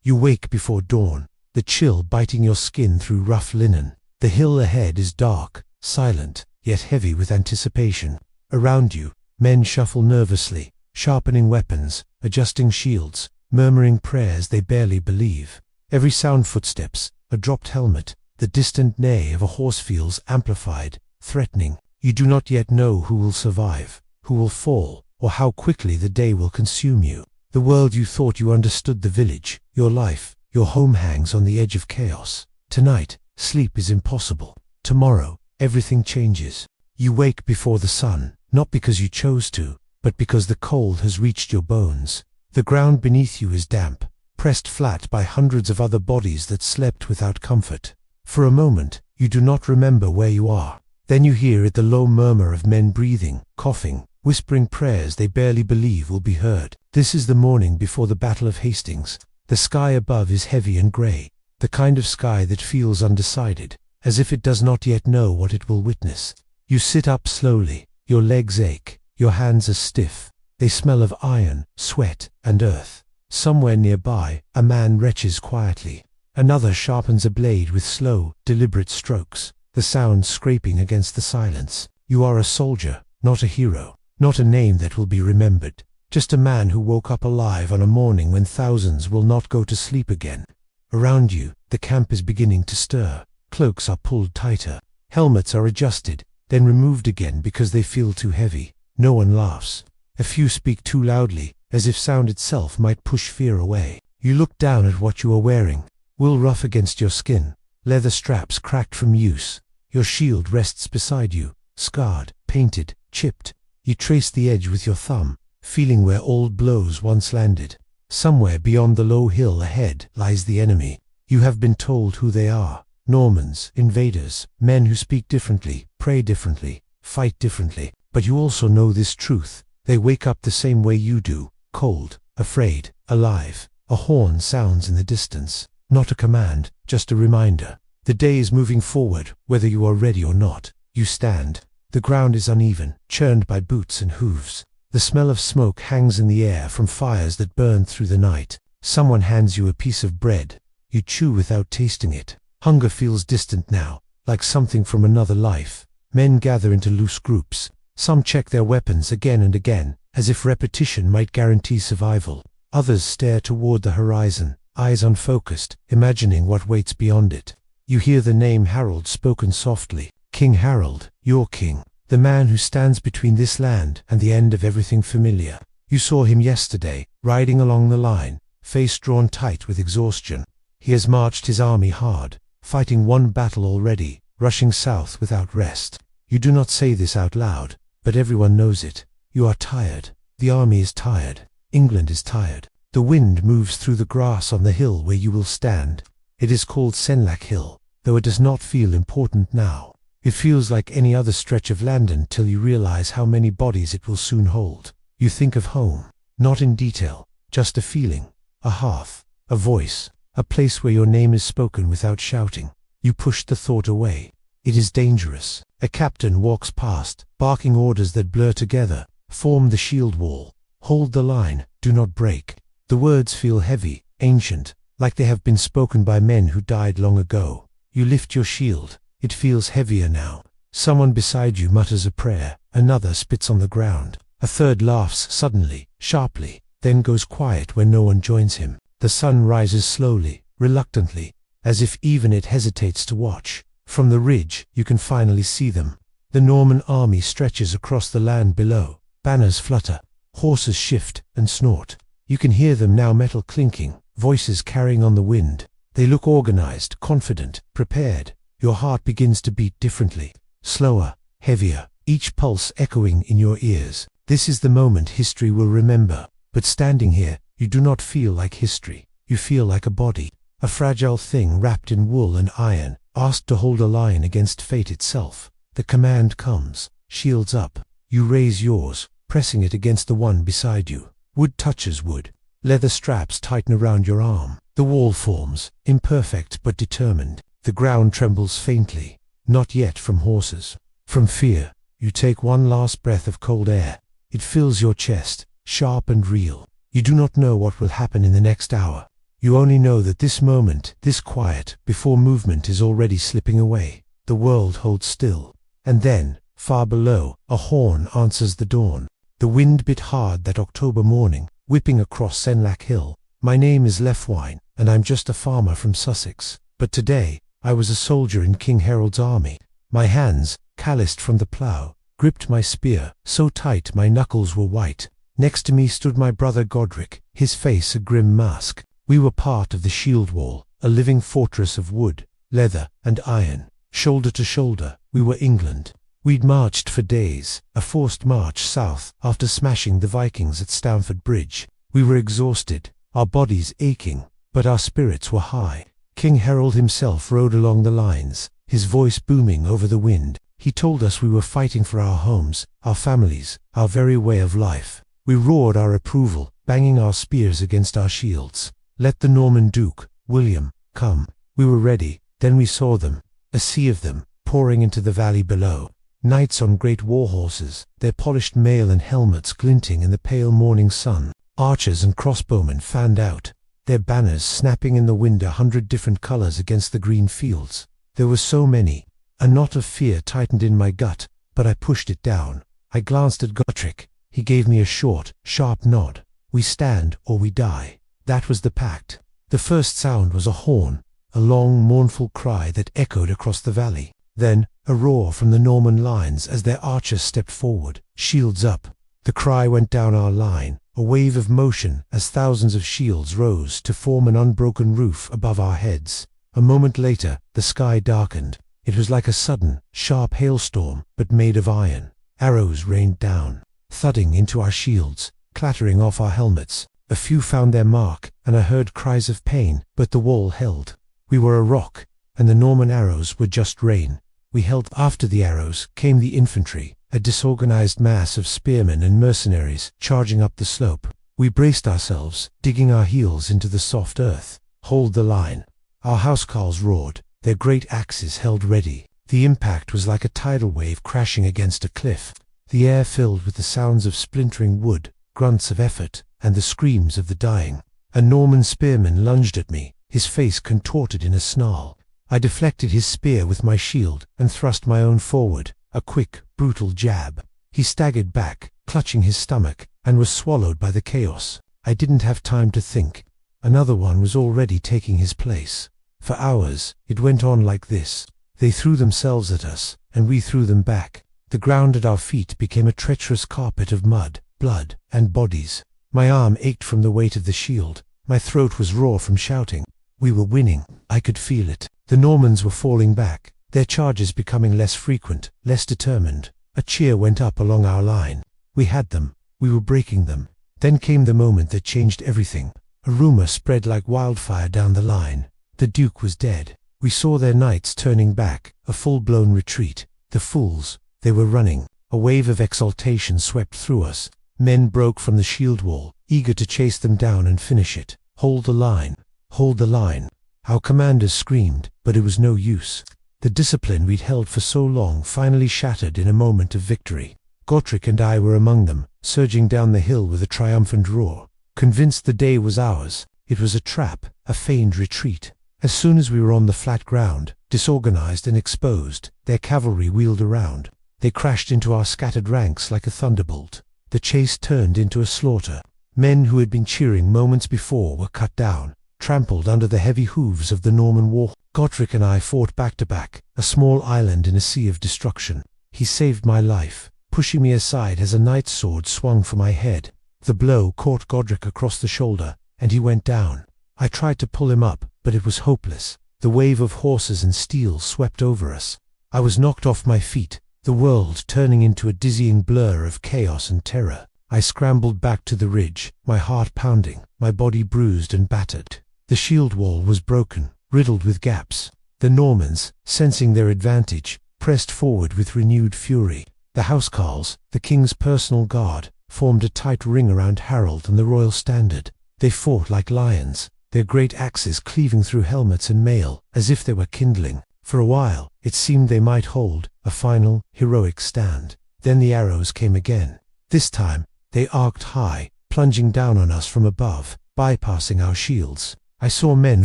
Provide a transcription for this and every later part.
You wake before dawn, the chill biting your skin through rough linen. The hill ahead is dark, silent, yet heavy with anticipation. Around you, men shuffle nervously, sharpening weapons, adjusting shields, murmuring prayers they barely believe. Every sound: footsteps, a dropped helmet, the distant neigh of a horse feels amplified, threatening. You do not yet know who will survive, who will fall, or how quickly the day will consume you. The world you thought you understood, the village, your life, your home, hangs on the edge of chaos. Tonight, sleep is impossible. Tomorrow, everything changes. You wake before the sun, not because you chose to, but because the cold has reached your bones. The ground beneath you is damp, pressed flat by hundreds of other bodies that slept without comfort. For a moment, you do not remember where you are. Then you hear it, the low murmur of men breathing, coughing, whispering prayers they barely believe will be heard. This is the morning before the Battle of Hastings. The sky above is heavy and grey, the kind of sky that feels undecided, as if it does not yet know what it will witness. You sit up slowly, your legs ache, your hands are stiff. They smell of iron, sweat, and earth. Somewhere nearby, a man retches quietly. Another sharpens a blade with slow, deliberate strokes, the sound scraping against the silence. You are a soldier, not a hero, not a name that will be remembered. Just a man who woke up alive on a morning when thousands will not go to sleep again. Around you, the camp is beginning to stir. Cloaks are pulled tighter. Helmets are adjusted, then removed again because they feel too heavy. No one laughs. A few speak too loudly, as if sound itself might push fear away. You look down at what you are wearing. Wool rough against your skin, leather straps cracked from use. Your shield rests beside you, scarred, painted, chipped. You trace the edge with your thumb, feeling where old blows once landed. Somewhere beyond the low hill ahead lies the enemy. You have been told who they are. Normans, invaders, men who speak differently, pray differently, fight differently. But you also know this truth. They wake up the same way you do, cold, afraid, alive. A horn sounds in the distance. Not a command, just a reminder. The day is moving forward, whether you are ready or not. You stand. The ground is uneven, churned by boots and hooves. The smell of smoke hangs in the air from fires that burned through the night. Someone hands you a piece of bread. You chew without tasting it. Hunger feels distant now, like something from another life. Men gather into loose groups. Some check their weapons again and again, as if repetition might guarantee survival. Others stare toward the horizon, eyes unfocused, imagining what waits beyond it. You hear the name Harold spoken softly. King Harold, your king. The man who stands between this land and the end of everything familiar. You saw him yesterday, riding along the line, face drawn tight with exhaustion. He has marched his army hard, fighting one battle already, rushing south without rest. You do not say this out loud, but everyone knows it. You are tired. The army is tired. England is tired. The wind moves through the grass on the hill where you will stand. It is called Senlac Hill, though it does not feel important now. It feels like any other stretch of land until you realize how many bodies it will soon hold. You think of home, not in detail, just a feeling, a hearth, a voice, a place where your name is spoken without shouting. You push the thought away. It is dangerous. A captain walks past, barking orders that blur together. Form the shield wall. Hold the line, do not break. The words feel heavy, ancient, like they have been spoken by men who died long ago. You lift your shield. It feels heavier now. Someone beside you mutters a prayer. Another spits on the ground. A third laughs suddenly, sharply, then goes quiet when no one joins him. The sun rises slowly, reluctantly, as if even it hesitates to watch. From the ridge, you can finally see them. The Norman army stretches across the land below. Banners flutter. Horses shift and snort. You can hear them now, metal clinking, voices carrying on the wind. They look organized, confident, prepared. Your heart begins to beat differently. Slower, heavier, each pulse echoing in your ears. This is the moment history will remember. But standing here, you do not feel like history. You feel like a body. A fragile thing wrapped in wool and iron, asked to hold a line against fate itself. The command comes. Shields up. You raise yours, pressing it against the one beside you. Wood touches wood. Leather straps tighten around your arm. The wall forms, imperfect but determined. The ground trembles faintly, not yet from horses. From fear, you take one last breath of cold air. It fills your chest, sharp and real. You do not know what will happen in the next hour. You only know that this moment, this quiet, before movement is already slipping away. The world holds still. And then, far below, a horn answers the dawn. The wind bit hard that October morning, whipping across Senlac Hill. My name is Lefwine, and I'm just a farmer from Sussex. But today, I was a soldier in King Harold's army. My hands, calloused from the plough, gripped my spear, so tight my knuckles were white. Next to me stood my brother Godric, his face a grim mask. We were part of the shield wall, a living fortress of wood, leather, and iron. Shoulder to shoulder, we were England. We'd marched for days, a forced march south after smashing the Vikings at Stamford Bridge. We were exhausted, our bodies aching, but our spirits were high. King Harold himself rode along the lines, his voice booming over the wind. He told us we were fighting for our homes, our families, our very way of life. We roared our approval, banging our spears against our shields. Let the Norman Duke, William, come. We were ready. Then we saw them, a sea of them, pouring into the valley below. Knights on great war horses, their polished mail and helmets glinting in the pale morning sun. Archers and crossbowmen fanned out, their banners snapping in the wind 100 different colors against the green fields. There were so many. A knot of fear tightened in my gut, but I pushed it down. I glanced at Godric. He gave me a short, sharp nod. We stand or we die. That was the pact. The first sound was a horn, a long, mournful cry that echoed across the valley. Then, a roar from the Norman lines as their archers stepped forward, shields up. The cry went down our line, a wave of motion as thousands of shields rose to form an unbroken roof above our heads. A moment later, the sky darkened. It was like a sudden, sharp hailstorm, but made of iron. Arrows rained down, thudding into our shields, clattering off our helmets. A few found their mark, and I heard cries of pain, but the wall held. We were a rock, and the Norman arrows were just rain. We held. After the arrows came the infantry, a disorganized mass of spearmen and mercenaries charging up the slope. We braced ourselves, digging our heels into the soft earth. Hold the line. Our housecarls roared, their great axes held ready. The impact was like a tidal wave crashing against a cliff. The air filled with the sounds of splintering wood, grunts of effort, and the screams of the dying. A Norman spearman lunged at me, his face contorted in a snarl. I deflected his spear with my shield and thrust my own forward, a quick, brutal jab. He staggered back, clutching his stomach, and was swallowed by the chaos. I didn't have time to think. Another one was already taking his place. For hours, it went on like this. They threw themselves at us, and we threw them back. The ground at our feet became a treacherous carpet of mud, blood, and bodies. My arm ached from the weight of the shield. My throat was raw from shouting. We were winning. I could feel it. The Normans were falling back, their charges becoming less frequent, less determined. A cheer went up along our line. We had them. We were breaking them. Then came the moment that changed everything. A rumor spread like wildfire down the line. The Duke was dead. We saw their knights turning back, a full-blown retreat. The fools, they were running. A wave of exultation swept through us. Men broke from the shield wall, eager to chase them down and finish it. Hold the line. Hold the line. Our commanders screamed, but it was no use. The discipline we'd held for so long finally shattered in a moment of victory. Godric and I were among them, surging down the hill with a triumphant roar. Convinced the day was ours, it was a trap, a feigned retreat. As soon as we were on the flat ground, disorganized and exposed, their cavalry wheeled around. They crashed into our scattered ranks like a thunderbolt. The chase turned into a slaughter. Men who had been cheering moments before were cut down, trampled under the heavy hooves of the Norman war. Godric and I fought back to back, a small island in a sea of destruction. He saved my life, pushing me aside as a knight's sword swung for my head. The blow caught Godric across the shoulder, and he went down. I tried to pull him up, but it was hopeless. The wave of horses and steel swept over us. I was knocked off my feet, the world turning into a dizzying blur of chaos and terror. I scrambled back to the ridge, my heart pounding, my body bruised and battered. The shield wall was broken, riddled with gaps. The Normans, sensing their advantage, pressed forward with renewed fury. The housecarls, the king's personal guard, formed a tight ring around Harold and the royal standard. They fought like lions, their great axes cleaving through helmets and mail, as if they were kindling. For a while, it seemed they might hold a final, heroic stand. Then the arrows came again. This time, they arced high, plunging down on us from above, bypassing our shields. I saw men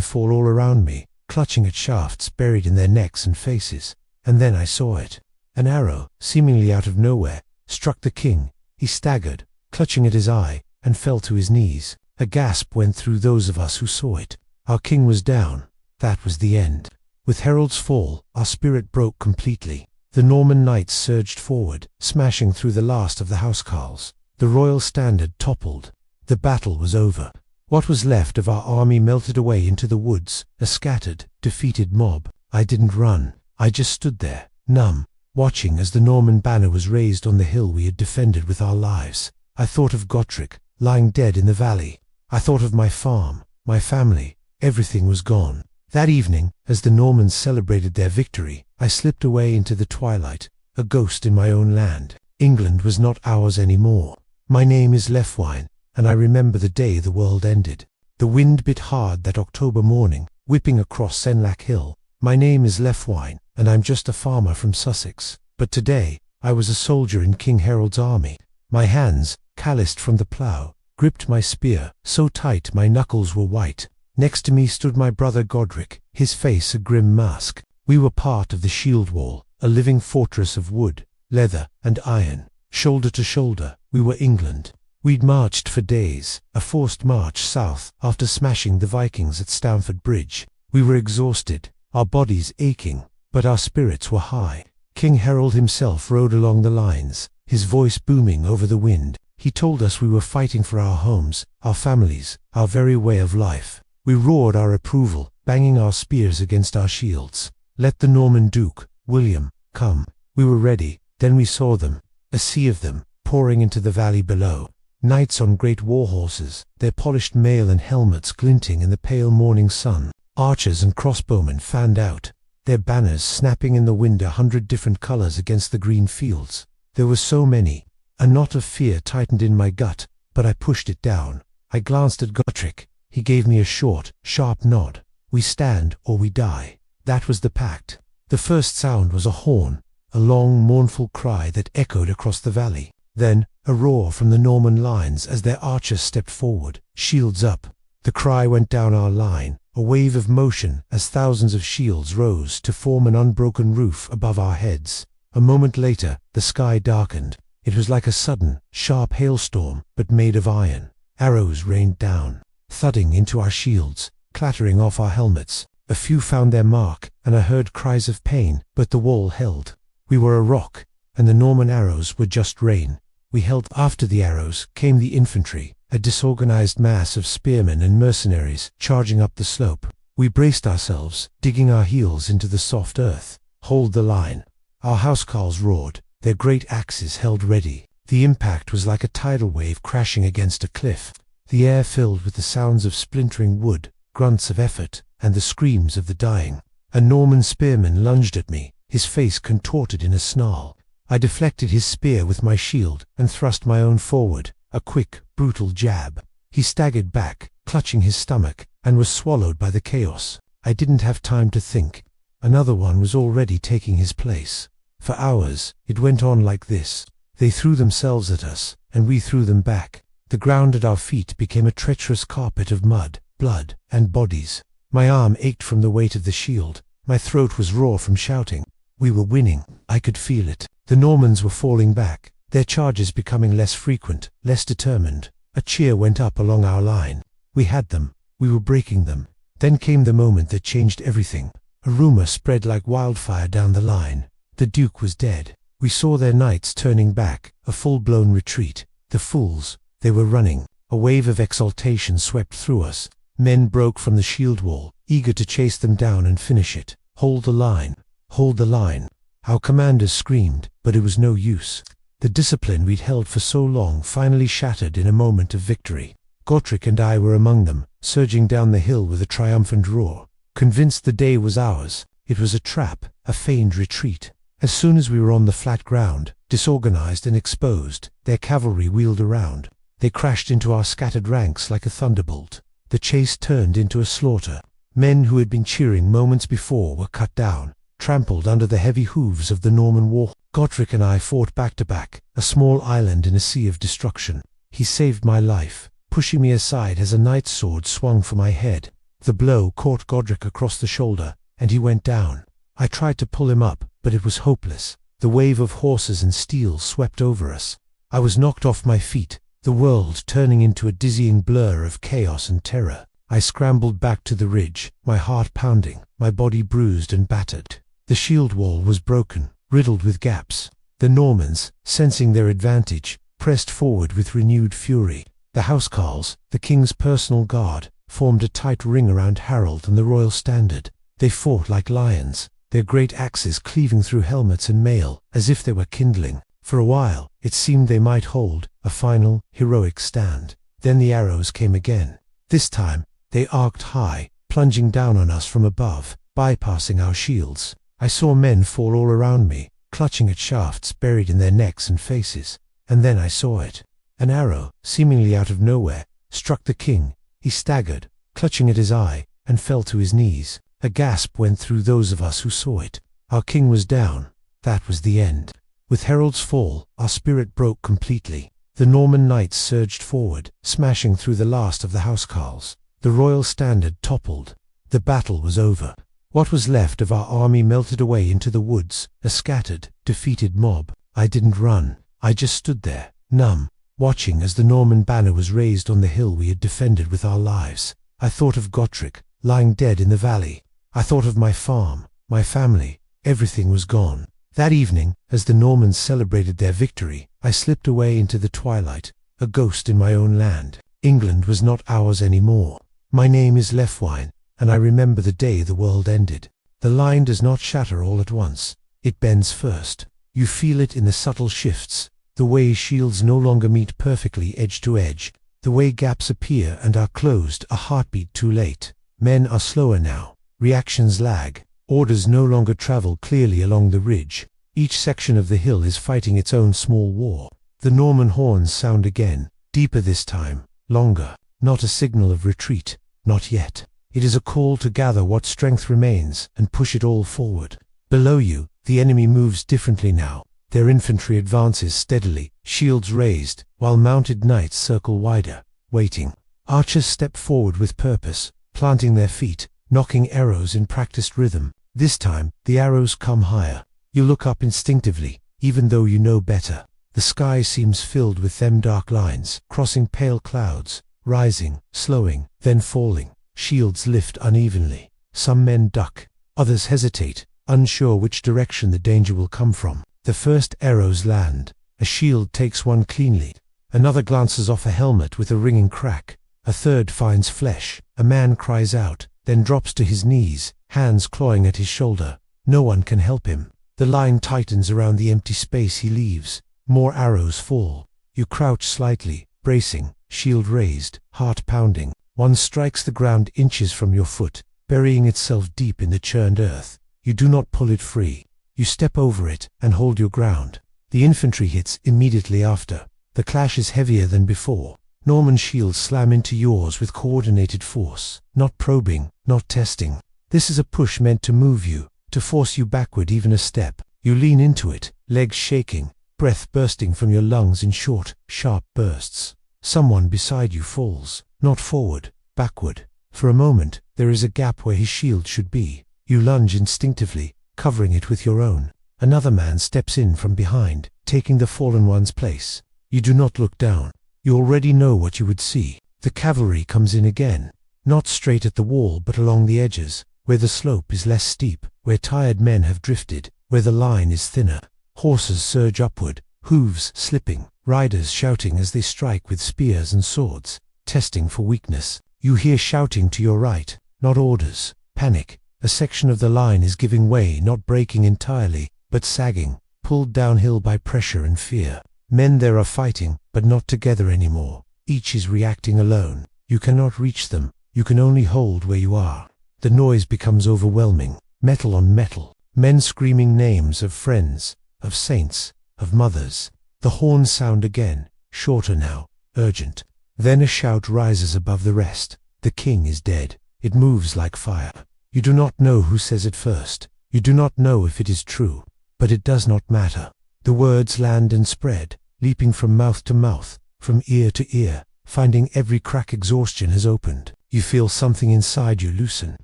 fall all around me, clutching at shafts buried in their necks and faces. And then I saw it. An arrow, seemingly out of nowhere, struck the king. He staggered, clutching at his eye, and fell to his knees. A gasp went through those of us who saw it. Our king was down. That was the end. With Harold's fall, our spirit broke completely. The Norman knights surged forward, smashing through the last of the housecarls. The royal standard toppled. The battle was over. What was left of our army melted away into the woods, a scattered, defeated mob. I didn't run. I just stood there, numb, watching as the Norman banner was raised on the hill we had defended with our lives. I thought of Gottrick, lying dead in the valley. I thought of my farm, my family. Everything was gone. That evening, as the Normans celebrated their victory, I slipped away into the twilight, a ghost in my own land. England was not ours anymore. My name is Leofwine, and I remember the day the world ended. The wind bit hard that October morning, whipping across Senlac Hill. My name is Leofwine, and I'm just a farmer from Sussex. But today, I was a soldier in King Harold's army. My hands, calloused from the plough, gripped my spear, so tight my knuckles were white. Next to me stood my brother Godric, his face a grim mask. We were part of the shield wall, a living fortress of wood, leather, and iron. Shoulder to shoulder, we were England. We'd marched for days, a forced march south after smashing the Vikings at Stamford Bridge. We were exhausted, our bodies aching, but our spirits were high. King Harold himself rode along the lines, his voice booming over the wind. He told us we were fighting for our homes, our families, our very way of life. We roared our approval, banging our spears against our shields. Let the Norman Duke, William, come. We were ready. Then we saw them, a sea of them, pouring into the valley below. Knights on great war horses, their polished mail and helmets glinting in the pale morning sun. Archers and crossbowmen fanned out, their banners snapping in the wind 100 different colors against the green fields. There were so many. A knot of fear tightened in my gut, but I pushed it down. I glanced at Gottrick. He gave me a short, sharp nod. We stand or we die. That was the pact. The first sound was a horn, a long, mournful cry that echoed across the valley. Then, a roar from the Norman lines as their archers stepped forward, shields up. The cry went down our line, a wave of motion as thousands of shields rose to form an unbroken roof above our heads. A moment later, the sky darkened. It was like a sudden, sharp hailstorm, but made of iron. Arrows rained down, thudding into our shields, clattering off our helmets. A few found their mark, and I heard cries of pain, but the wall held. We were a rock, and the Norman arrows were just rain. We held. After the arrows came the infantry, a disorganized mass of spearmen and mercenaries charging up the slope. We braced ourselves, digging our heels into the soft earth. Hold the line. Our housecarls roared, their great axes held ready. The impact was like a tidal wave crashing against a cliff. The air filled with the sounds of splintering wood, grunts of effort, and the screams of the dying. A Norman spearman lunged at me, his face contorted in a snarl. I deflected his spear with my shield and thrust my own forward, a quick, brutal jab. He staggered back, clutching his stomach, and was swallowed by the chaos. I didn't have time to think. Another one was already taking his place. For hours, it went on like this. They threw themselves at us, and we threw them back. The ground at our feet became a treacherous carpet of mud, blood, and bodies. My arm ached from the weight of the shield. My throat was raw from shouting. We were winning. I could feel it. The Normans were falling back, their charges becoming less frequent, less determined. A cheer went up along our line. We had them. We were breaking them. Then came the moment that changed everything. A rumor spread like wildfire down the line. The Duke was dead. We saw their knights turning back, a full-blown retreat. The fools, they were running. A wave of exultation swept through us. Men broke from the shield wall, eager to chase them down and finish it. Hold the line. Hold the line. Our commanders screamed, but it was no use. The discipline we'd held for so long finally shattered in a moment of victory. Gottrick and I were among them, surging down the hill with a triumphant roar. Convinced the day was ours, it was a trap, a feigned retreat. As soon as we were on the flat ground, disorganized and exposed, their cavalry wheeled around. They crashed into our scattered ranks like a thunderbolt. The chase turned into a slaughter. Men who had been cheering moments before were cut down, trampled under the heavy hooves of the Norman war. Gottrick and I fought back to back, a small island in a sea of destruction. He saved my life, pushing me aside as a knight's sword swung for my head. The blow caught Godric across the shoulder, and he went down. I tried to pull him up, but it was hopeless. The wave of horses and steel swept over us. I was knocked off my feet, the world turning into a dizzying blur of chaos and terror. I scrambled back to the ridge, my heart pounding, my body bruised and battered. The shield wall was broken, riddled with gaps. The Normans, sensing their advantage, pressed forward with renewed fury. The housecarls, the king's personal guard, formed a tight ring around Harold and the royal standard. They fought like lions, their great axes cleaving through helmets and mail, as if they were kindling. For a while, it seemed they might hold a final, heroic stand. Then the arrows came again. This time, they arced high, plunging down on us from above, bypassing our shields. I saw men fall all around me, clutching at shafts buried in their necks and faces. And then I saw it. An arrow, seemingly out of nowhere, struck the king. He staggered, clutching at his eye, and fell to his knees. A gasp went through those of us who saw it. Our king was down. That was the end. With Harold's fall, our spirit broke completely. The Norman knights surged forward, smashing through the last of the housecarls. The royal standard toppled. The battle was over. What was left of our army melted away into the woods, a scattered, defeated mob. I didn't run. I just stood there, numb, watching as the Norman banner was raised on the hill we had defended with our lives. I thought of Godric, lying dead in the valley. I thought of my farm, my family. Everything was gone. That evening, as the Normans celebrated their victory, I slipped away into the twilight, a ghost in my own land. England was not ours anymore. My name is Lefwine, and I remember the day the world ended. The line does not shatter all at once. It bends first. You feel it in the subtle shifts, the way shields no longer meet perfectly edge to edge, the way gaps appear and are closed a heartbeat too late. Men are slower now. Reactions lag. Orders no longer travel clearly along the ridge. Each section of the hill is fighting its own small war. The Norman horns sound again, deeper this time, longer. Not a signal of retreat, not yet. It is a call to gather what strength remains and push it all forward. Below you, the enemy moves differently now. Their infantry advances steadily, shields raised, while mounted knights circle wider, waiting. Archers step forward with purpose, planting their feet, knocking arrows in practiced rhythm. This time, the arrows come higher. You look up instinctively, even though you know better. The sky seems filled with them dark lines, crossing pale clouds, rising, slowing, then falling. Shields lift unevenly. Some men duck. Others hesitate, unsure which direction the danger will come from. The first arrows land. A shield takes one cleanly. Another glances off a helmet with a ringing crack. A third finds flesh. A man cries out, then drops to his knees, hands clawing at his shoulder. No one can help him. The line tightens around the empty space he leaves. More arrows fall. You crouch slightly, bracing, shield raised, heart pounding. One strikes the ground inches from your foot, burying itself deep in the churned earth. You do not pull it free. You step over it and hold your ground. The infantry hits immediately after. The clash is heavier than before. Norman shields slam into yours with coordinated force, not probing, not testing. This is a push meant to move you, to force you backward even a step. You lean into it, legs shaking, breath bursting from your lungs in short, sharp bursts. Someone beside you falls, not forward, backward. For a moment, there is a gap where his shield should be. You lunge instinctively, covering it with your own. Another man steps in from behind, taking the fallen one's place. You do not look down. You already know what you would see. The cavalry comes in again, not straight at the wall but along the edges, where the slope is less steep, where tired men have drifted, where the line is thinner. Horses surge upward, hooves slipping, riders shouting as they strike with spears and swords, testing for weakness. You hear shouting to your right, not orders, panic. A section of the line is giving way, not breaking entirely, but sagging, pulled downhill by pressure and fear. Men there are fighting, but not together anymore. Each is reacting alone. You cannot reach them. You can only hold where you are. The noise becomes overwhelming, metal on metal. Men screaming names of friends, of saints, of mothers. The horns sound again, shorter now, urgent. Then a shout rises above the rest. The king is dead. It moves like fire. You do not know who says it first. You do not know if it is true. But it does not matter. The words land and spread, leaping from mouth to mouth, from ear to ear, finding every crack exhaustion has opened. You feel something inside you loosen.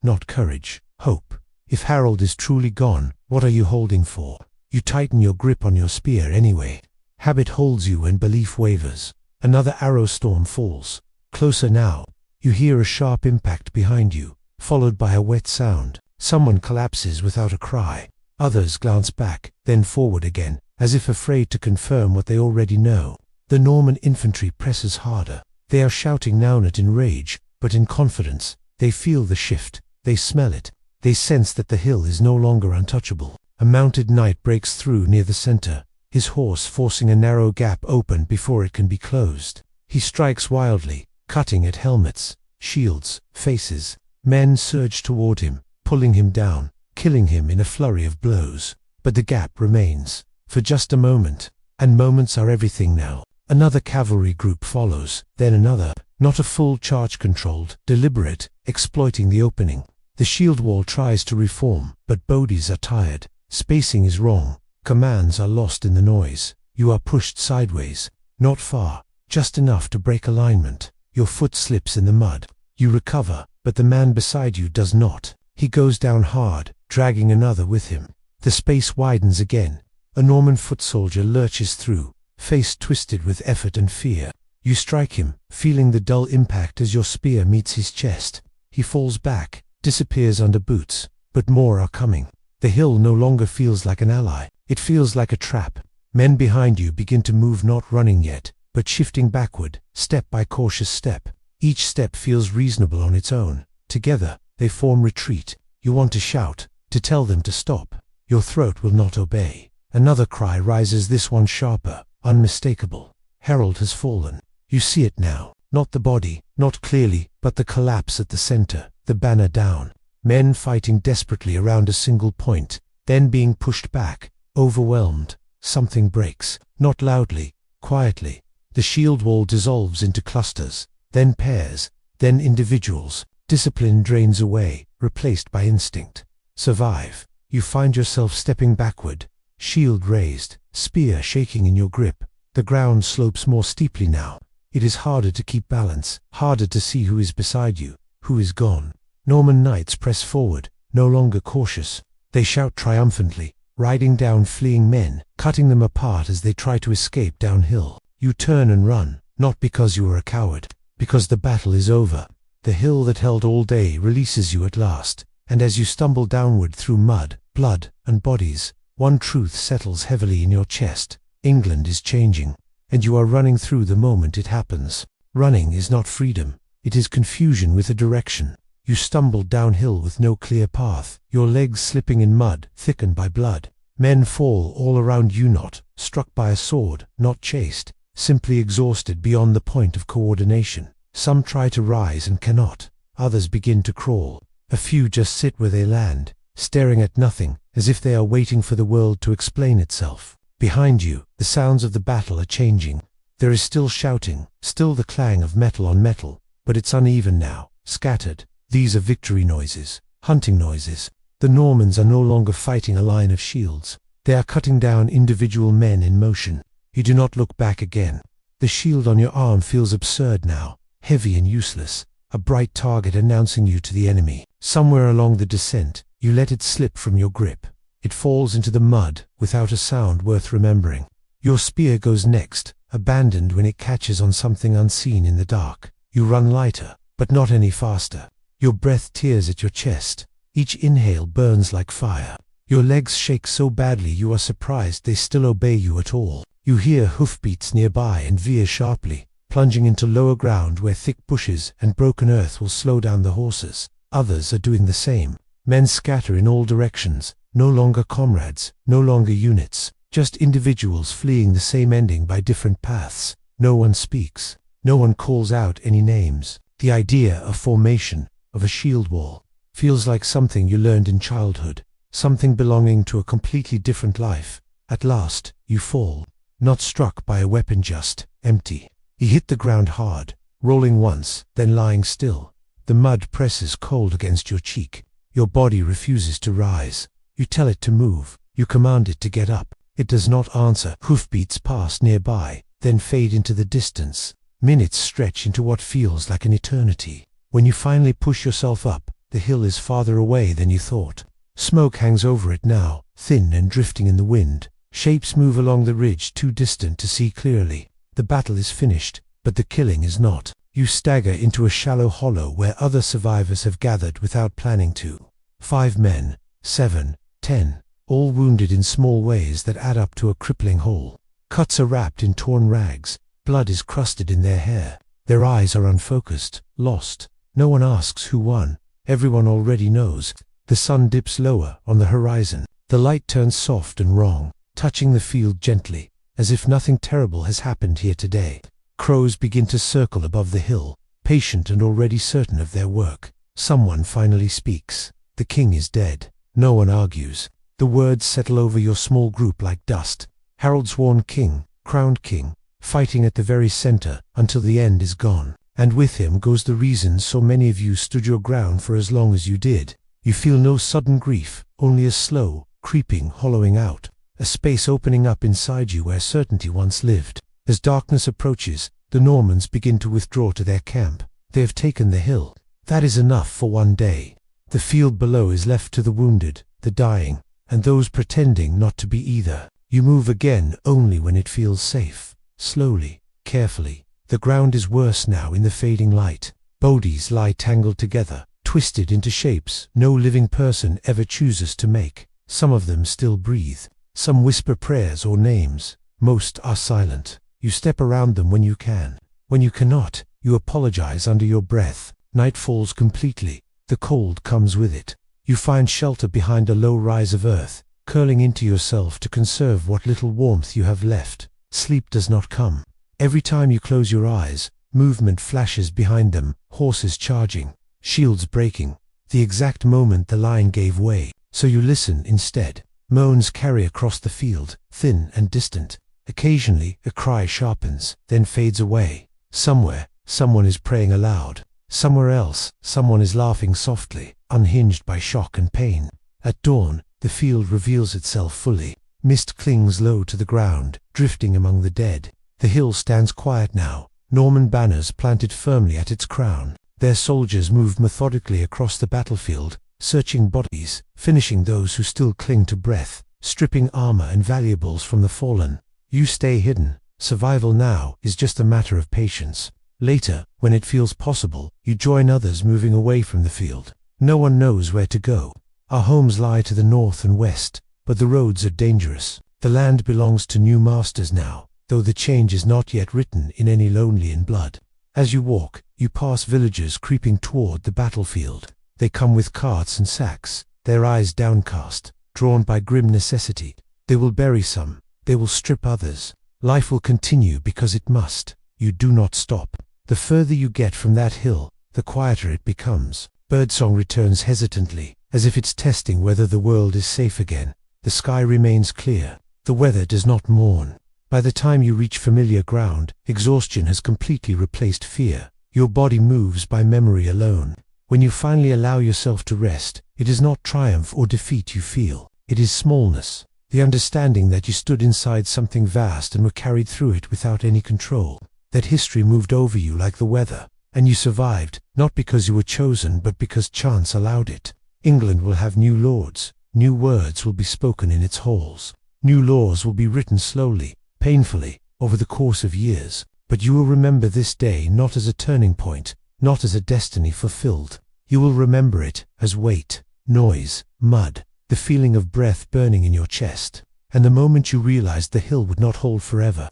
Not courage, hope. If Harold is truly gone, what are you holding for? You tighten your grip on your spear anyway. Habit holds you when belief wavers. Another arrow storm falls. Closer now. You hear a sharp impact behind you, followed by a wet sound. Someone collapses without a cry. Others glance back, then forward again, as if afraid to confirm what they already know. The Norman infantry presses harder. They are shouting now not in rage, but in confidence. They feel the shift. They smell it. They sense that the hill is no longer untouchable. A mounted knight breaks through near the center, his horse forcing a narrow gap open before it can be closed. He strikes wildly, cutting at helmets, shields, faces. Men surge toward him, pulling him down, killing him in a flurry of blows. But the gap remains, for just a moment, and moments are everything now. Another cavalry group follows, then another, not a full charge, controlled, deliberate, exploiting the opening. The shield wall tries to reform, but bodies are tired. Spacing is wrong. Commands are lost in the noise. You are pushed sideways. Not far, just enough to break alignment. Your foot slips in the mud. You recover, but the man beside you does not. He goes down hard, dragging another with him. The space widens again. A Norman foot soldier lurches through, face twisted with effort and fear. You strike him, feeling the dull impact as your spear meets his chest. He falls back, disappears under boots, but more are coming. The hill no longer feels like an ally. It feels like a trap. Men behind you begin to move, not running yet, but shifting backward, step by cautious step. Each step feels reasonable on its own. Together, they form retreat. You want to shout, to tell them to stop. Your throat will not obey. Another cry rises, this one sharper, unmistakable. Harold has fallen. You see it now. Not the body, not clearly, but the collapse at the center, the banner down. Men fighting desperately around a single point, then being pushed back, overwhelmed. Something breaks, not loudly, quietly. The shield wall dissolves into clusters, then pairs, then individuals. Discipline drains away, replaced by instinct. Survive. You find yourself stepping backward, shield raised, spear shaking in your grip. The ground slopes more steeply now. It is harder to keep balance, harder to see who is beside you, who is gone. Norman knights press forward, no longer cautious. They shout triumphantly, riding down fleeing men, cutting them apart as they try to escape downhill. You turn and run, not because you are a coward, because the battle is over. The hill that held all day releases you at last, and as you stumble downward through mud, blood, and bodies, one truth settles heavily in your chest. England is changing, and you are running through the moment it happens. Running is not freedom, it is confusion with a direction. You stumble downhill with no clear path, your legs slipping in mud, thickened by blood. Men fall all around you, not struck by a sword, not chased, simply exhausted beyond the point of coordination. Some try to rise and cannot. Others begin to crawl. A few just sit where they land, staring at nothing, as if they are waiting for the world to explain itself. Behind you, the sounds of the battle are changing. There is still shouting, still the clang of metal on metal, but it's uneven now, scattered. These are victory noises, hunting noises. The Normans are no longer fighting a line of shields. They are cutting down individual men in motion. You do not look back again. The shield on your arm feels absurd now, heavy and useless, a bright target announcing you to the enemy. Somewhere along the descent, you let it slip from your grip. It falls into the mud without a sound worth remembering. Your spear goes next, abandoned when it catches on something unseen in the dark. You run lighter, but not any faster. Your breath tears at your chest. Each inhale burns like fire. Your legs shake so badly you are surprised they still obey you at all. You hear hoofbeats nearby and veer sharply, plunging into lower ground where thick bushes and broken earth will slow down the horses. Others are doing the same. Men scatter in all directions, no longer comrades, no longer units, just individuals fleeing the same ending by different paths. No one speaks. No one calls out any names. The idea of formation, of a shield wall, feels like something you learned in childhood, something belonging to a completely different life. At last, you fall, not struck by a weapon, just empty. You hit the ground hard, rolling once, then lying still. The mud presses cold against your cheek. Your body refuses to rise. You tell it to move. You command it to get up. It does not answer. Hoofbeats pass nearby, then fade into the distance. Minutes stretch into what feels like an eternity. When you finally push yourself up, the hill is farther away than you thought. Smoke hangs over it now, thin and drifting in the wind. Shapes move along the ridge, too distant to see clearly. The battle is finished, but the killing is not. You stagger into a shallow hollow where other survivors have gathered without planning to. 5 men, 7, 10, all wounded in small ways that add up to a crippling hole. Cuts are wrapped in torn rags, blood is crusted in their hair. Their eyes are unfocused, lost. No one asks who won. Everyone already knows. The sun dips lower on the horizon. The light turns soft and wrong, touching the field gently, as if nothing terrible has happened here today. Crows begin to circle above the hill, patient and already certain of their work. Someone finally speaks. The king is dead. No one argues. The words settle over your small group like dust. Harold sworn king, crowned king, fighting at the very center until the end is gone. And with him goes the reason so many of you stood your ground for as long as you did. You feel no sudden grief, only a slow, creeping hollowing out, a space opening up inside you where certainty once lived. As darkness approaches, the Normans begin to withdraw to their camp. They have taken the hill. That is enough for one day. The field below is left to the wounded, the dying, and those pretending not to be either. You move again only when it feels safe. Slowly, carefully. The ground is worse now in the fading light. Bodies lie tangled together, twisted into shapes no living person ever chooses to make. Some of them still breathe. Some whisper prayers or names. Most are silent. You step around them when you can. When you cannot, you apologize under your breath. Night falls completely. The cold comes with it. You find shelter behind a low rise of earth, curling into yourself to conserve what little warmth you have left. Sleep does not come. Every time you close your eyes, movement flashes behind them, horses charging, shields breaking. The exact moment the line gave way, so you listen instead. Moans carry across the field, thin and distant. Occasionally, a cry sharpens, then fades away. Somewhere, someone is praying aloud. Somewhere else, someone is laughing softly, unhinged by shock and pain. At dawn, the field reveals itself fully. Mist clings low to the ground, drifting among the dead. The hill stands quiet now, Norman banners planted firmly at its crown. Their soldiers move methodically across the battlefield, searching bodies, finishing those who still cling to breath, stripping armor and valuables from the fallen. You stay hidden. Survival now is just a matter of patience. Later, when it feels possible, you join others moving away from the field. No one knows where to go. Our homes lie to the north and west, but the roads are dangerous. The land belongs to new masters now, though the change is not yet written in any lonely in blood. As you walk, you pass villagers creeping toward the battlefield. They come with carts and sacks, their eyes downcast, drawn by grim necessity. They will bury some. They will strip others. Life will continue because it must. You do not stop. The further you get from that hill, the quieter it becomes. Birdsong returns hesitantly, as if it's testing whether the world is safe again. The sky remains clear. The weather does not mourn. By the time you reach familiar ground, exhaustion has completely replaced fear. Your body moves by memory alone. When you finally allow yourself to rest, it is not triumph or defeat you feel. It is smallness. The understanding that you stood inside something vast and were carried through it without any control. That history moved over you like the weather, and you survived, not because you were chosen but because chance allowed it. England will have new lords. New words will be spoken in its halls. New laws will be written slowly, painfully, over the course of years. But you will remember this day not as a turning point, not as a destiny fulfilled. You will remember it as weight, noise, mud, the feeling of breath burning in your chest, and the moment you realized the hill would not hold forever.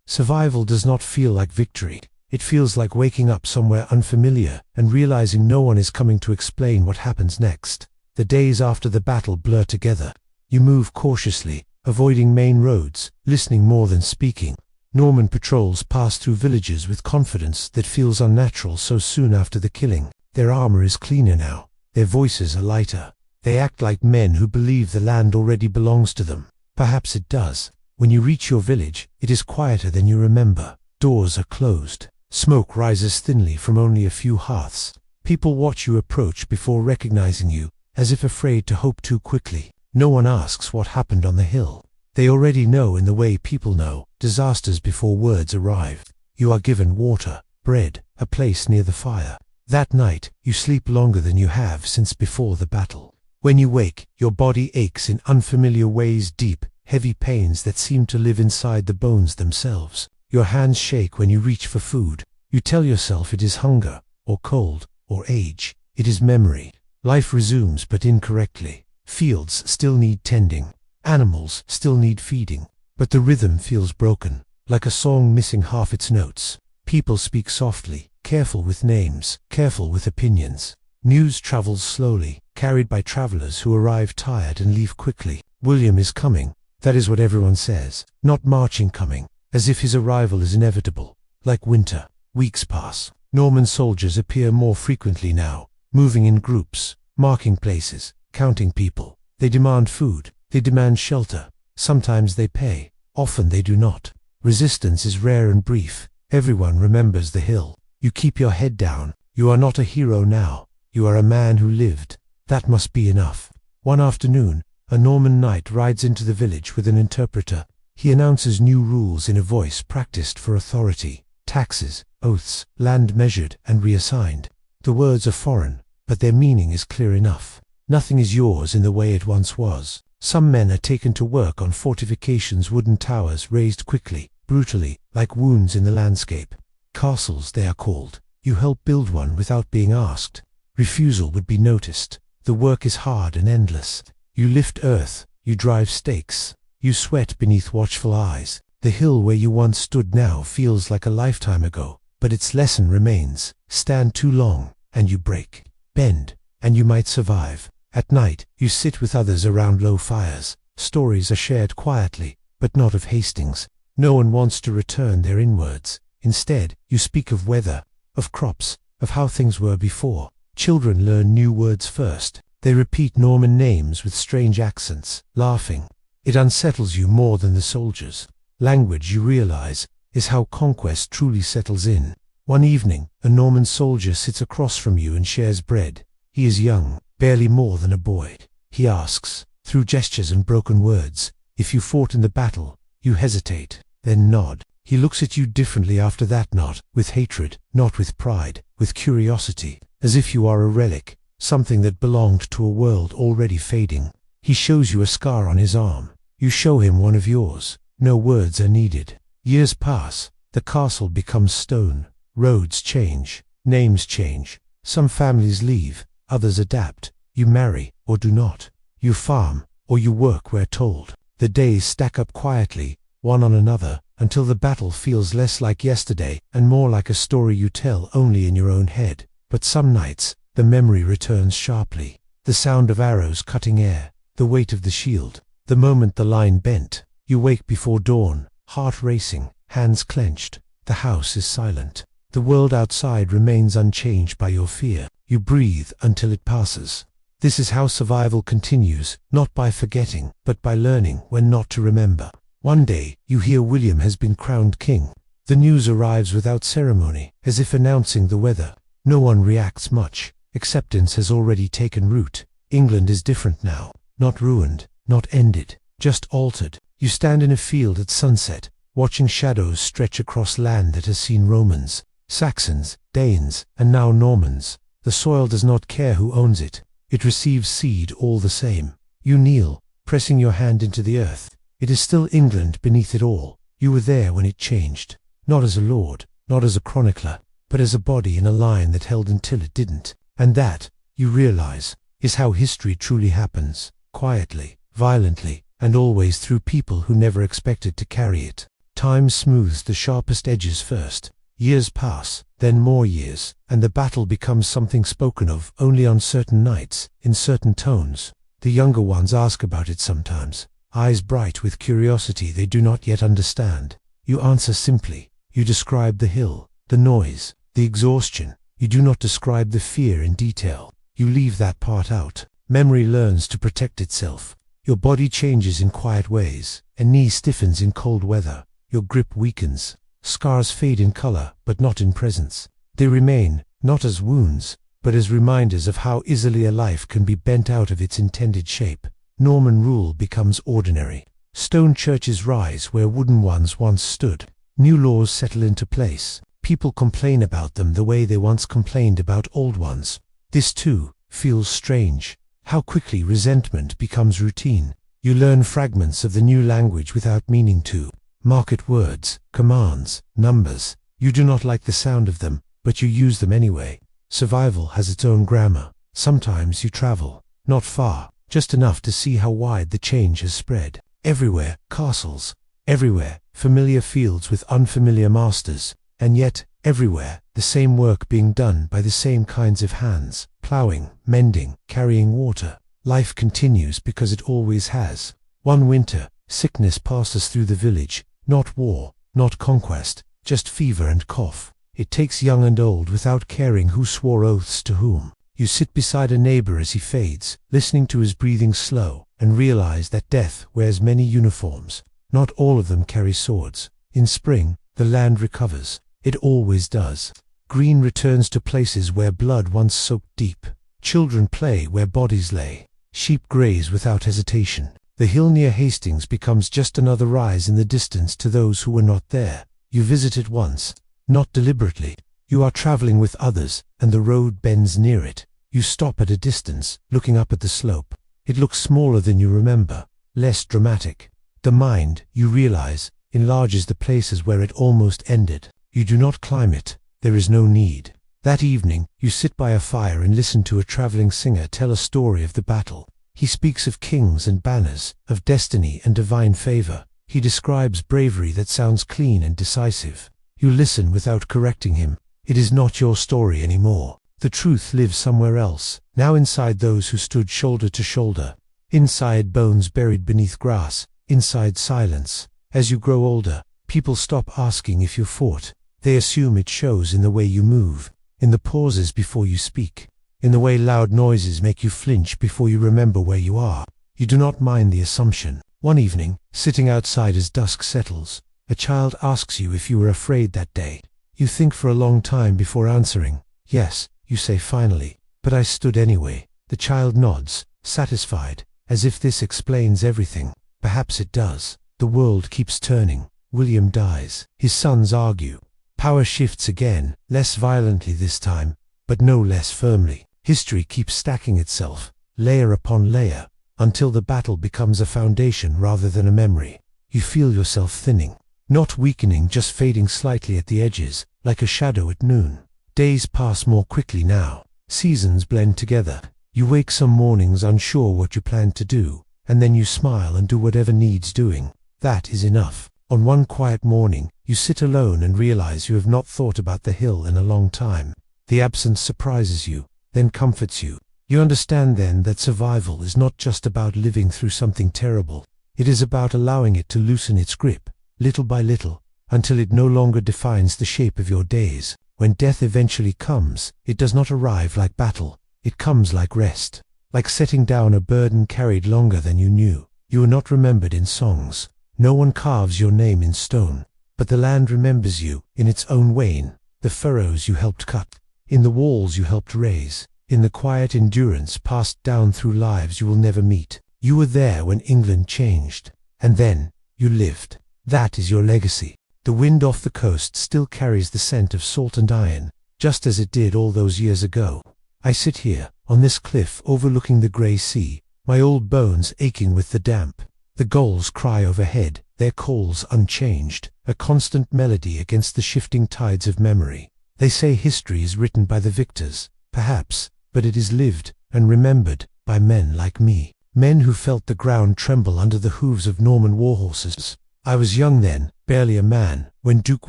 Survival does not feel like victory. It feels like waking up somewhere unfamiliar and realizing no one is coming to explain what happens next. The days after the battle blur together. You move cautiously, avoiding main roads, listening more than speaking. Norman patrols pass through villages with confidence that feels unnatural so soon after the killing. Their armor is cleaner now. Their voices are lighter. They act like men who believe the land already belongs to them. Perhaps it does. When you reach your village, it is quieter than you remember. Doors are closed. Smoke rises thinly from only a few hearths. People watch you approach before recognizing you, as if afraid to hope too quickly. No one asks what happened on the hill. They already know in the way people know, disasters before words arrive. You are given water, bread, a place near the fire. That night, you sleep longer than you have since before the battle. When you wake, your body aches in unfamiliar ways, deep, heavy pains that seem to live inside the bones themselves. Your hands shake when you reach for food. You tell yourself it is hunger, or cold, or age. It is memory. Life resumes, but incorrectly. Fields still need tending. Animals still need feeding. But the rhythm feels broken, like a song missing half its notes. People speak softly, careful with names, careful with opinions. News travels slowly, carried by travelers who arrive tired and leave quickly. William is coming. That is what everyone says. Not marching coming, as if his arrival is inevitable. Like winter, weeks pass. Norman soldiers appear more frequently now, moving in groups, marking places, counting people. They demand food. They demand shelter. Sometimes they pay. Often they do not. Resistance is rare and brief. Everyone remembers the hill. You keep your head down. You are not a hero now. You are a man who lived. That must be enough. One afternoon, a Norman knight rides into the village with an interpreter. He announces new rules in a voice practiced for authority. Taxes, oaths, land measured and reassigned. The words are foreign, but their meaning is clear enough. Nothing is yours in the way it once was. Some men are taken to work on fortifications, wooden towers raised quickly, brutally, like wounds in the landscape. Castles, they are called. You help build one without being asked. Refusal would be noticed. The work is hard and endless. You lift earth, you drive stakes, you sweat beneath watchful eyes. The hill where you once stood now feels like a lifetime ago, but its lesson remains. Stand too long, and you break. Bend, and you might survive. At night, you sit with others around low fires. Stories are shared quietly, but not of Hastings. No one wants to return their inwards. Instead, you speak of weather, of crops, of how things were before. Children learn new words first. They repeat Norman names with strange accents, laughing. It unsettles you more than the soldiers. Language, you realize, is how conquest truly settles in. One evening, a Norman soldier sits across from you and shares bread. He is young, barely more than a boy. He asks, through gestures and broken words, if you fought in the battle. You hesitate, then nod. He looks at you differently after that, not with hatred, not with pride, with curiosity, as if you are a relic, something that belonged to a world already fading. He shows you a scar on his arm. You show him one of yours. No words are needed. Years pass. The castle becomes stone. Roads change. Names change. Some families leave. Others adapt. You marry, or do not. You farm, or you work where told. The days stack up quietly, one on another, until the battle feels less like yesterday and more like a story you tell only in your own head. But some nights, the memory returns sharply. The sound of arrows cutting air, the weight of the shield, the moment the line bent. You wake before dawn, heart racing, hands clenched. The house is silent. The world outside remains unchanged by your fear. You breathe until it passes. This is how survival continues, not by forgetting, but by learning when not to remember. One day, you hear William has been crowned king. The news arrives without ceremony, as if announcing the weather. No one reacts much. Acceptance has already taken root. England is different now. Not ruined, not ended, just altered. You stand in a field at sunset, watching shadows stretch across land that has seen Romans, Saxons, Danes, and now Normans. The soil does not care who owns it. It receives seed all the same. You kneel, pressing your hand into the earth. It is still England beneath it all. You were there when it changed. Not as a lord, not as a chronicler, but as a body in a line that held until it didn't. And that, you realize, is how history truly happens. Quietly, violently, and always through people who never expected to carry it. Time smooths the sharpest edges first. Years pass, then more years, and the battle becomes something spoken of only on certain nights, in certain tones. The younger ones ask about it sometimes, eyes bright with curiosity they do not yet understand. You answer simply. You describe the hill, the noise, the exhaustion. You do not describe the fear in detail. You leave that part out. Memory learns to protect itself. Your body changes in quiet ways. A knee stiffens in cold weather. Your grip weakens. Scars fade in color, but not in presence. They remain, not as wounds, but as reminders of how easily a life can be bent out of its intended shape. Norman rule becomes ordinary. Stone churches rise where wooden ones once stood. New laws settle into place. People complain about them the way they once complained about old ones. This too feels strange. How quickly resentment becomes routine. You learn fragments of the new language without meaning to. Market words, commands, numbers. You do not like the sound of them, but you use them anyway. Survival has its own grammar. Sometimes you travel, not far, just enough to see how wide the change has spread. Everywhere, castles. Everywhere, familiar fields with unfamiliar masters. And yet, everywhere, the same work being done by the same kinds of hands, plowing, mending, carrying water. Life continues because it always has. One winter, sickness passes through the village, not war, not conquest, just fever and cough. It takes young and old without caring who swore oaths to whom. You sit beside a neighbor as he fades, listening to his breathing slow, and realize that death wears many uniforms. Not all of them carry swords. In spring, the land recovers. It always does. Green returns to places where blood once soaked deep. Children play where bodies lay. Sheep graze without hesitation. The hill near Hastings becomes just another rise in the distance to those who were not there. You visit it once, not deliberately. You are traveling with others, and the road bends near it. You stop at a distance, looking up at the slope. It looks smaller than you remember, less dramatic. The mind, you realize, enlarges the places where it almost ended. You do not climb it. There is no need. That evening, you sit by a fire and listen to a traveling singer tell a story of the battle. He speaks of kings and banners, of destiny and divine favor. He describes bravery that sounds clean and decisive. You listen without correcting him. It is not your story anymore. The truth lives somewhere else, now inside those who stood shoulder to shoulder. Inside bones buried beneath grass, inside silence. As you grow older, people stop asking if you fought. They assume it shows in the way you move, in the pauses before you speak, in the way loud noises make you flinch before you remember where you are. You do not mind the assumption. One evening, sitting outside as dusk settles, a child asks you if you were afraid that day. You think for a long time before answering. Yes, you say finally, but I stood anyway. The child nods, satisfied, as if this explains everything. Perhaps it does. The world keeps turning. William dies. His sons argue. Power shifts again, less violently this time, but no less firmly. History keeps stacking itself, layer upon layer, until the battle becomes a foundation rather than a memory. You feel yourself thinning, not weakening, just fading slightly at the edges, like a shadow at noon. Days pass more quickly now. Seasons blend together. You wake some mornings unsure what you plan to do, and then you smile and do whatever needs doing. That is enough. On one quiet morning, you sit alone and realize you have not thought about the hill in a long time. The absence surprises you, then comforts you. You understand then that survival is not just about living through something terrible. It is about allowing it to loosen its grip, little by little, until it no longer defines the shape of your days. When death eventually comes, it does not arrive like battle. It comes like rest, like setting down a burden carried longer than you knew. You are not remembered in songs. No one carves your name in stone, but the land remembers you in its own way, in the furrows you helped cut, in the walls you helped raise, in the quiet endurance passed down through lives you will never meet. You were there when England changed, and then you lived. That is your legacy. The wind off the coast still carries the scent of salt and iron, just as it did all those years ago. I sit here, on this cliff overlooking the grey sea, my old bones aching with the damp. The gulls cry overhead, their calls unchanged, a constant melody against the shifting tides of memory. They say history is written by the victors, perhaps, but it is lived and remembered by men like me, men who felt the ground tremble under the hooves of Norman warhorses. I was young then, barely a man, when Duke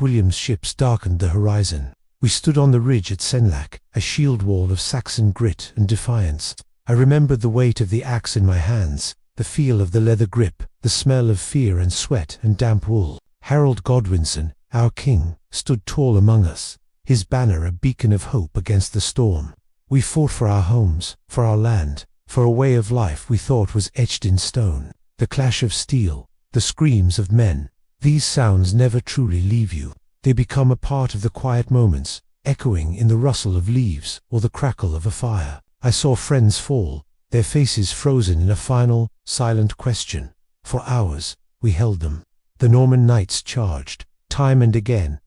William's ships darkened the horizon. We stood on the ridge at Senlac, a shield wall of Saxon grit and defiance. I remembered the weight of the axe in my hands, the feel of the leather grip, the smell of fear and sweat and damp wool. Harold Godwinson, our king, stood tall among us, his banner a beacon of hope against the storm. We fought for our homes, for our land, for a way of life we thought was etched in stone. The clash of steel, the screams of men, these sounds never truly leave you. They become a part of the quiet moments, echoing in the rustle of leaves or the crackle of a fire. I saw friends fall, their faces frozen in a final, silent question. For hours, we held them. The Norman knights charged, time and again,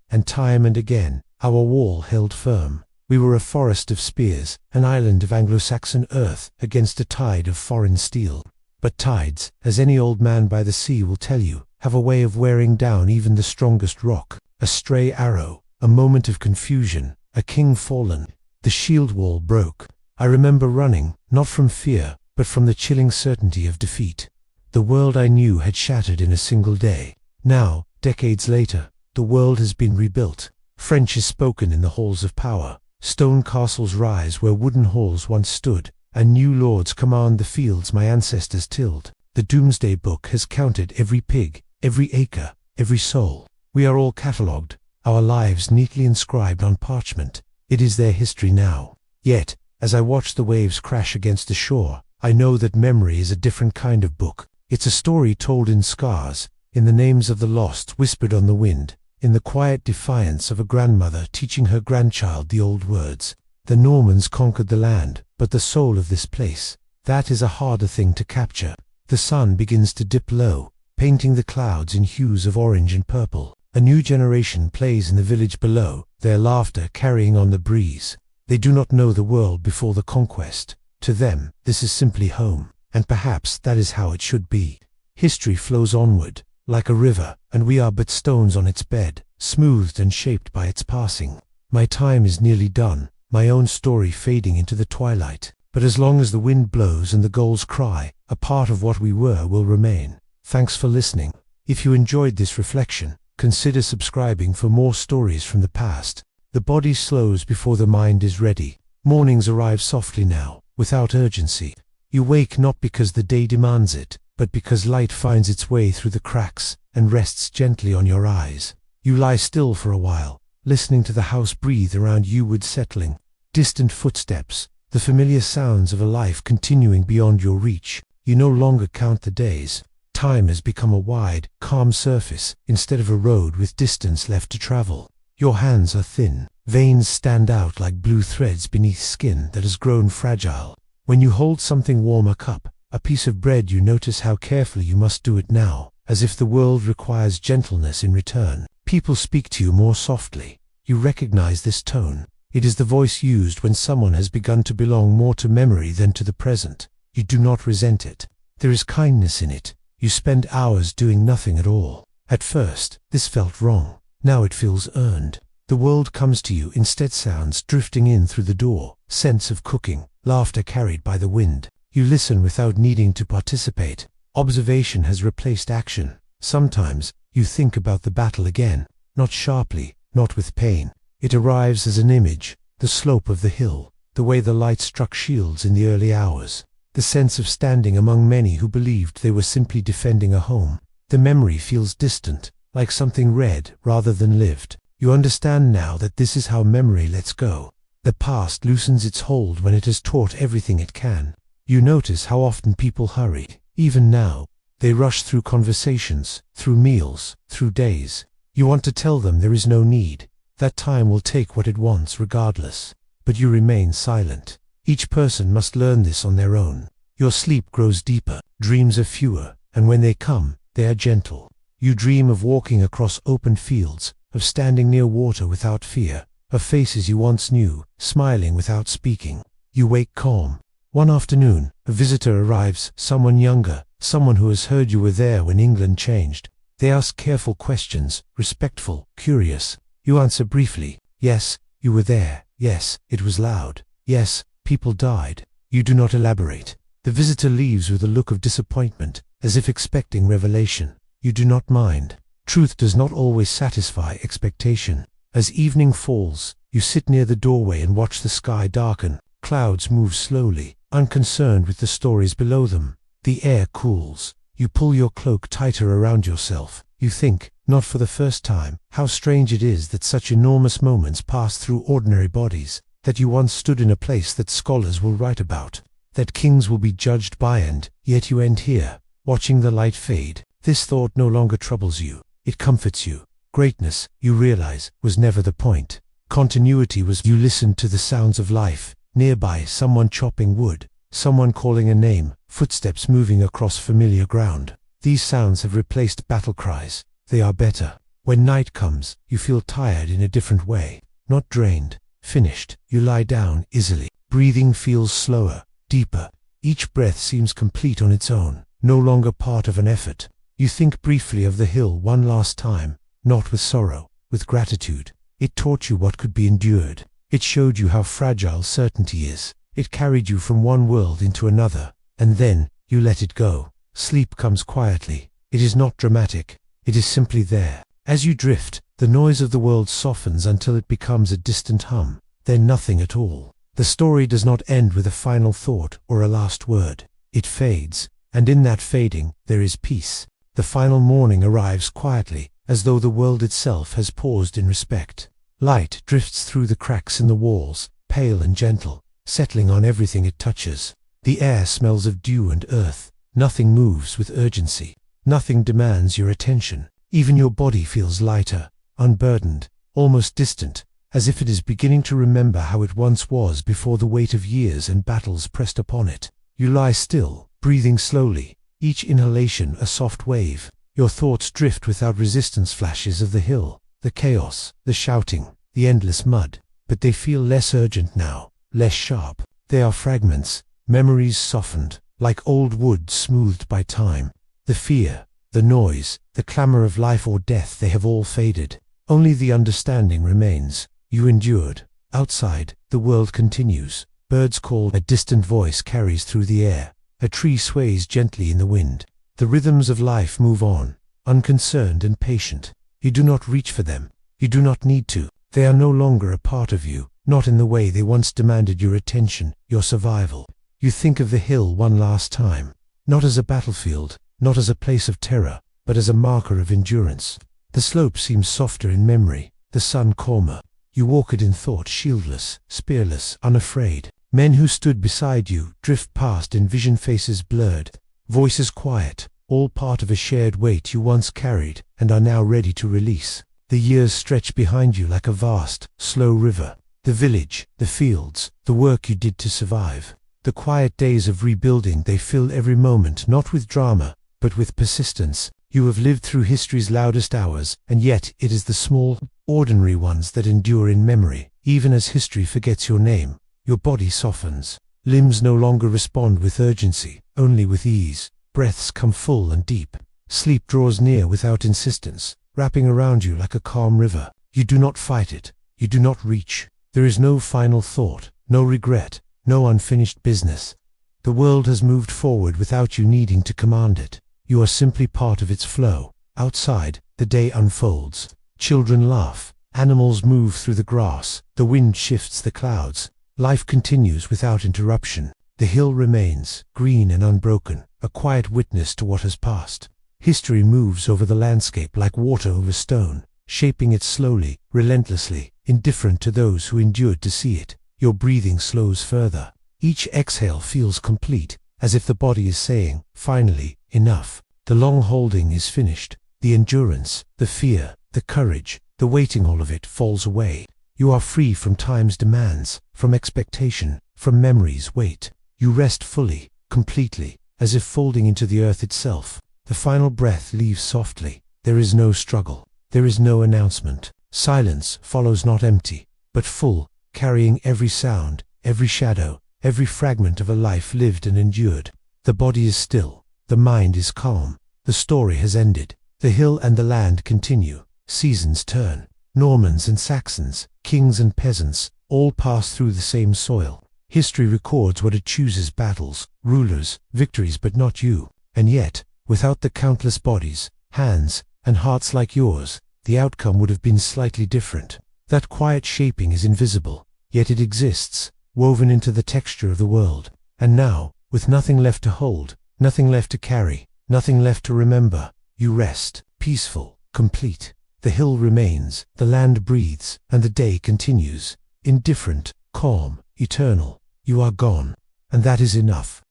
Our wall held firm. We were a forest of spears, an island of Anglo-Saxon earth against a tide of foreign steel. But tides, as any old man by the sea will tell you, have a way of wearing down even the strongest rock. A stray arrow, a moment of confusion, a king fallen. The shield wall broke. I remember running, not from fear, but from the chilling certainty of defeat. The world I knew had shattered in a single day. Now, decades later, the world has been rebuilt. French is spoken in the halls of power. Stone castles rise where wooden halls once stood, and new lords command the fields my ancestors tilled. The Doomsday Book has counted every pig, every acre, every soul. We are all catalogued, our lives neatly inscribed on parchment. It is their history now. Yet, as I watch the waves crash against the shore, I know that memory is a different kind of book. It's a story told in scars, in the names of the lost whispered on the wind, in the quiet defiance of a grandmother teaching her grandchild the old words. The Normans conquered the land, but the soul of this place, that is a harder thing to capture. The sun begins to dip low, painting the clouds in hues of orange and purple. A new generation plays in the village below, their laughter carrying on the breeze. They do not know the world before the conquest. To them, this is simply home, and perhaps that is how it should be. History flows onward, like a river, and we are but stones on its bed, smoothed and shaped by its passing. My time is nearly done, my own story fading into the twilight. But as long as the wind blows and the gulls cry, a part of what we were will remain. Thanks for listening. If you enjoyed this reflection, consider subscribing for more stories from the past. The body slows before the mind is ready. Mornings arrive softly now, without urgency. You wake not because the day demands it, but because light finds its way through the cracks and rests gently on your eyes. You lie still for a while, listening to the house breathe around you wood settling. Distant footsteps, the familiar sounds of a life continuing beyond your reach. You no longer count the days. Time has become a wide, calm surface instead of a road with distance left to travel. Your hands are thin. Veins stand out like blue threads beneath skin that has grown fragile. When you hold something warm, a cup, a piece of bread, you notice how carefully you must do it now, as if the world requires gentleness in return. People speak to you more softly. You recognize this tone. It is the voice used when someone has begun to belong more to memory than to the present. You do not resent it. There is kindness in it. You spend hours doing nothing at all. At first, this felt wrong. Now it feels earned. The world comes to you instead, sounds drifting in through the door, scents of cooking, laughter carried by the wind. You listen without needing to participate. Observation has replaced action. Sometimes, you think about the battle again, not sharply, not with pain. It arrives as an image, the slope of the hill, the way the light struck shields in the early hours, the sense of standing among many who believed they were simply defending a home. The memory feels distant, like something read rather than lived. You understand now that this is how memory lets go. The past loosens its hold when it has taught everything it can. You notice how often people hurry. Even now, they rush through conversations, through meals, through days. You want to tell them there is no need. That time will take what it wants regardless. But you remain silent. Each person must learn this on their own. Your sleep grows deeper, dreams are fewer, and when they come, they are gentle. You dream of walking across open fields, of standing near water without fear, of faces you once knew, smiling without speaking. You wake calm. One afternoon, a visitor arrives, someone younger, someone who has heard you were there when England changed. They ask careful questions, respectful, curious. You answer briefly, yes, you were there, yes, it was loud, yes, people died. You do not elaborate. The visitor leaves with a look of disappointment, as if expecting revelation. You do not mind. Truth does not always satisfy expectation. As evening falls, you sit near the doorway and watch the sky darken. Clouds move slowly, unconcerned with the stories below them. The air cools. You pull your cloak tighter around yourself. You think, not for the first time, how strange it is that such enormous moments pass through ordinary bodies, that you once stood in a place that scholars will write about, that kings will be judged by, and yet you end here, watching the light fade. This thought no longer troubles you. It comforts you. Greatness, you realize, was never the point. Continuity was. You listened to the sounds of life. Nearby, someone chopping wood, someone calling a name, footsteps moving across familiar ground. These sounds have replaced battle cries. They are better. When night comes, you feel tired in a different way. not drained, finished. You lie down easily. Breathing feels slower, deeper. Each breath seems complete on its own, no longer part of an effort. You think briefly of the hill one last time, not with sorrow, with gratitude. It taught you what could be endured. It showed you how fragile certainty is. It carried you from one world into another, and then you let it go. Sleep comes quietly. It is not dramatic. It is simply there. As you drift, the noise of the world softens until it becomes a distant hum, then nothing at all. The story does not end with a final thought or a last word. It fades, and in that fading, there is peace. The final morning arrives quietly, as though the world itself has paused in respect. Light drifts through the cracks in the walls, pale and gentle, settling on everything it touches. The air smells of dew and earth. Nothing moves with urgency. Nothing demands your attention. Even your body feels lighter, unburdened, almost distant, as if it is beginning to remember how it once was before the weight of years and battles pressed upon it. You lie still, breathing slowly, each inhalation a soft wave. Your thoughts drift without resistance. Flashes of the hill, the chaos, the shouting, the endless mud, but they feel less urgent now, less sharp. They are fragments, memories softened, like old wood smoothed by time. The fear, the noise, the clamor of life or death, they have all faded. Only the understanding remains. You endured. Outside, the world continues. Birds call. A distant voice carries through the air. A tree sways gently in the wind. The rhythms of life move on, unconcerned and patient. You do not reach for them. You do not need to. They are no longer a part of you, not in the way they once demanded your attention, your survival. You think of the hill one last time, not as a battlefield, not as a place of terror, but as a marker of endurance. The slope seems softer in memory, the sun calmer. You walk it in thought, shieldless, spearless, unafraid. Men who stood beside you drift past in vision, faces blurred, voices quiet, all part of a shared weight you once carried and are now ready to release. The years stretch behind you like a vast, slow river. The village, the fields, the work you did to survive. The quiet days of rebuilding, they fill every moment, not with drama, but with persistence. You have lived through history's loudest hours, and yet it is the small, ordinary ones that endure in memory. Even as history forgets your name, your body softens. Limbs no longer respond with urgency, only with ease. Breaths come full and deep. Sleep draws near without insistence, wrapping around you like a calm river. You do not fight it. You do not reach. There is no final thought, no regret, no unfinished business. The world has moved forward without you needing to command it. You are simply part of its flow. Outside, the day unfolds. Children laugh. Animals move through the grass. The wind shifts the clouds. Life continues without interruption. The hill remains, green and unbroken, a quiet witness to what has passed. History moves over the landscape like water over stone, shaping it slowly, relentlessly, indifferent to those who endured to see it. Your breathing slows further. Each exhale feels complete, as if the body is saying, finally, enough. The long holding is finished. The endurance, the fear, the courage, the waiting, all of it falls away. You are free from time's demands, from expectation, from memory's weight. You rest fully, completely, as if folding into the earth itself. The final breath leaves softly. There is no struggle. There is no announcement. Silence follows, not empty, but full, carrying every sound, every shadow, every fragment of a life lived and endured. The body is still. The mind is calm. The story has ended. The hill and the land continue. Seasons turn. Normans and Saxons, kings and peasants, all pass through the same soil. History records what it chooses: battles, rulers, victories, but not you. And yet, without the countless bodies, hands, and hearts like yours, the outcome would have been slightly different. That quiet shaping is invisible, yet it exists, woven into the texture of the world. And now, with nothing left to hold, nothing left to carry, nothing left to remember, you rest, peaceful, complete. The hill remains, the land breathes, and the day continues. Indifferent, calm, eternal. You are gone, and that is enough.